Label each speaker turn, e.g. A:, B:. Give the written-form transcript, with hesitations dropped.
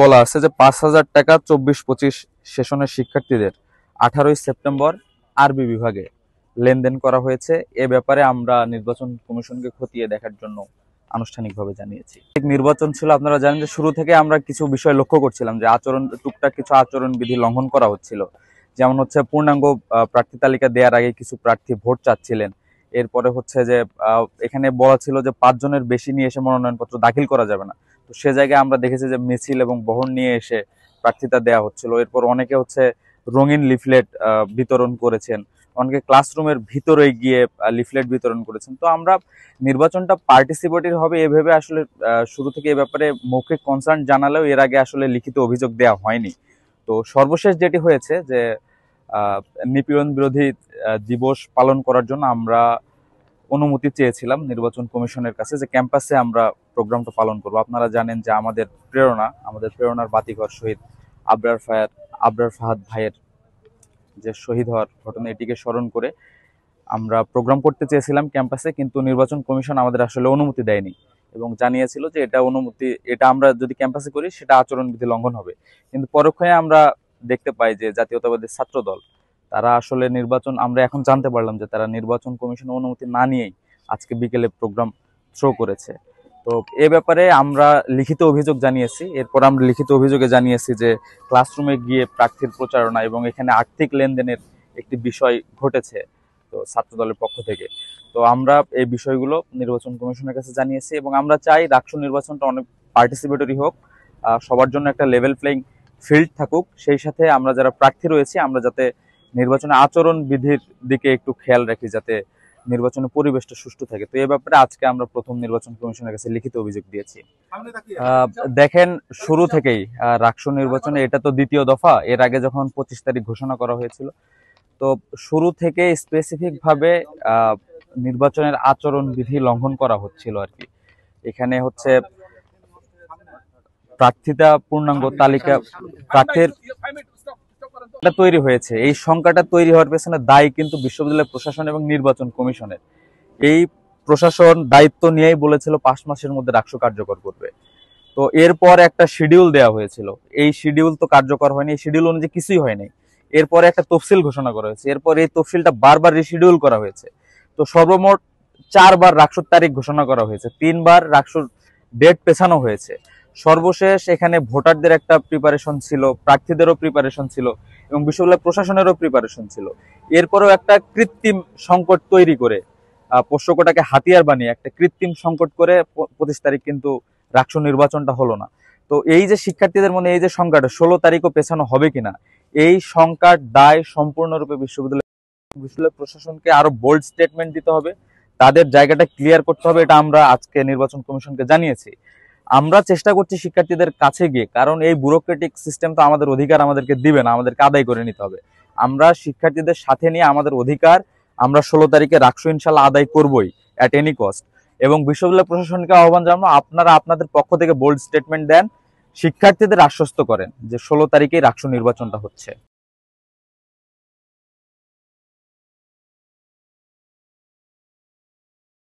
A: বলা আছে যে 5,000 টাকা 24-25 সেশনের শিক্ষার্থীদের 18ই সেপ্টেম্বর আরবি বিভাগে লেনদেন করা হয়েছে। এ ব্যাপারে আমরা নির্বাচন কমিশনকে খতিয়ে দেখার জন্য আনুষ্ঠানিকভাবে জানিয়েছি। নির্বাচন ছিল, আপনারা জানেন যে শুরু থেকে আমরা কিছু বিষয় লক্ষ্য করছিলাম যে টুকটাক কিছু আচরণ বিধি লঙ্ঘন করা হচ্ছিল। যেমন হচ্ছে পূর্ণাঙ্গ প্রার্থী তালিকা দেওয়ার আগে কিছু প্রার্থী ভোট চাচ্ছিলেন। এরপরে হচ্ছে যে এখানে বলা ছিল যে 5 জনের বেশি নিয়ে এসে মনোনয়নপত্র দাখিল করা যাবে না। তো সে জায়গায় আমরা দেখেছি যে মিছিল এবং বহন নিয়ে এসে প্রার্থিতা দেওয়া হচ্ছিল। এরপর অনেকে হচ্ছে রঙিন লিফলেট বিতরণ করেছেন, অনেকে ক্লাসরুমের ভিতরে গিয়ে লিফলেট বিতরণ করেছেন। তো আমরা নির্বাচনটা পার্টিসিপেটরি হবে এভাবে আসলে শুরু থেকে এ ব্যাপারে মৌখিক কনসার্ন জানালেও এর আগে আসলে লিখিত অভিযোগ দেওয়া হয়নি। তো সর্বশেষ যেটি হয়েছে যে নিপীড়ন বিরোধী দিবস পালন করার জন্য আমরা অনুমতি চেয়েছিলাম নির্বাচন কমিশনের কাছে যে ক্যাম্পাসে আমরা প্রোগ্রামটা পালন করব। আপনারা জানেন যে আমাদের প্রেরণার বাতিঘর শহীদ আবরার ফাহাদ ভাইয়ের যে শহীদ হওয়ার ঘটনা, এটিকে স্মরণ করে আমরা প্রোগ্রাম করতে চেয়েছিলাম ক্যাম্পাসে, কিন্তু নির্বাচন কমিশন আমাদের আসলে অনুমতি দেয়নি এবং জানিয়েছিল যে এটা আমরা যদি ক্যাম্পাসে করি সেটা আচরণবিধি লঙ্ঘন হবে। কিন্তু পরক্ষণে আমরা দেখতে পাই যে জাতীয়তাবাদী ছাত্র দল তারা আসলে আমরা এখন জানতে পারলাম যে তারা নির্বাচন কমিশনের অনুমতি না নিয়েই আজকে বিকেলে প্রোগ্রাম থ্রো করেছে। তো এ ব্যাপারে আমরা লিখিত অভিযোগ জানিয়েছি। এরপর আমরা লিখিত অভিযোগে জানিয়েছি যে ক্লাসরুমে গিয়ে প্রার্থীর প্রচারণা এবং এখানে আর্থিক লেনদেনের একটি বিষয় ঘটেছে তো ছাত্র দলের পক্ষ থেকে। তো আমরা এই বিষয়গুলো নির্বাচন কমিশনের কাছে জানিয়েছি এবং আমরা চাই ডাকসু নির্বাচনটা অনেক পার্টিসিপেটরি হোক, সবার জন্য একটা লেভেল প্লেইং ফিল্ড থাকুক। সেই সাথে আমরা যারা প্রার্থী রয়েছি আমরা যাতে নির্বাচনে আচরণ বিধির দিকে একটু খেয়াল রাখি যাতে নির্বাচনের পরিবেশটা সুষ্ঠু থাকে। তো এই ব্যাপারে আজকে আমরা প্রথম নির্বাচন কমিশনের কাছে লিখিত অভিযোগ দিয়েছি। দেখেন, শুরু থেকেই ডাকসু নির্বাচনে এটা তো দ্বিতীয় দফা। এর আগে যখন 25 তারিখ ঘোষণা করা হয়েছিল, তো শুরু থেকে স্পেসিফিক ভাবে নির্বাচনের আচরণ বিধি লঙ্ঘন করা হচ্ছিল আর কি। এখানে হচ্ছে প্রার্থিতা পূর্ণাঙ্গ তালিকা প্রার্থীর তৈরি হয়েছে, এই সংখ্যাটা তৈরি হওয়ার পেছনে দায়ী কিন্তু বিশ্ববিদ্যালয় প্রশাসন এবং নির্বাচন কমিশনের। এই প্রশাসন দায়িত্ব নিয়েই বলেছিল 5 মাসের মধ্যে ডাকসু কার্যকর করবে। তো এরপর একটা শিডিউল দেওয়া হয়েছিল, এই শিডিউল তো কার্যকর হয়নি, এই শিডিউল অনুযায়ী কিছুই হয়নি। এরপরে একটা তফসিল ঘোষণা করা হয়েছে, এরপর এই তফসিলটা বারবার রিশিডিউল করা হয়েছে। তো সর্বমোট 4 বার ডাকসুর তারিখ ঘোষণা করা হয়েছে, 3 বার ডাকসুর ডেট পেছানো হয়েছে। সর্বশেষ এখানে ভোটারদের একটা প্রিপারেশন ছিল, প্রার্থীদেরও প্রিপারেশন ছিল এবং বিশ্ববিদ্যালয় প্রশাসনেরও প্রিপারেশন ছিল। এরপরেও একটা কৃত্রিম সংকট তৈরি করে পোষ্যকটাকে হাতিয়ার বানিয়ে একটা কৃত্রিম সংকট করে 25 তারিখ কিন্তু ডাকসু নির্বাচনটা হলো না। তো এই যে শিক্ষার্থীদের মনে এই যে সংখ্যাটা 16 তারিখও পেছানো হবে কিনা, এই সংখ্যার দায় সম্পূর্ণরূপে বিশ্ববিদ্যালয় প্রশাসনকে আরো বোল্ড স্টেটমেন্ট দিতে হবে, তাদের জায়গাটা ক্লিয়ার করতে হবে। এটা আমরা আজকে নির্বাচন কমিশনকে জানিয়েছি। আমরা চেষ্টা করছি শিক্ষার্থীদের কাছে গিয়ে, কারণ এই ব্যুরোক্রেটিক সিস্টেম তো আমাদের অধিকার আমাদেরকে দিবে না, আমাদেরকে আদায় করে নিতে হবে। আমরা শিক্ষার্থীদের সাথে নিয়ে আমাদের অধিকার আমরা 16 তারিখে ডাকসু ইনশাল্লাহ আদায় করবই অ্যাট এনি কস্ট। এবং বিশ্ববিদ্যালয় প্রশাসনকে আহ্বান জানাবো, আপনারা আপনাদের পক্ষ থেকে বোল্ড স্টেটমেন্ট দেন, শিক্ষার্থীদের আশ্বস্ত করেন যে 16 তারিখেই ডাকসু নির্বাচনটা হচ্ছে।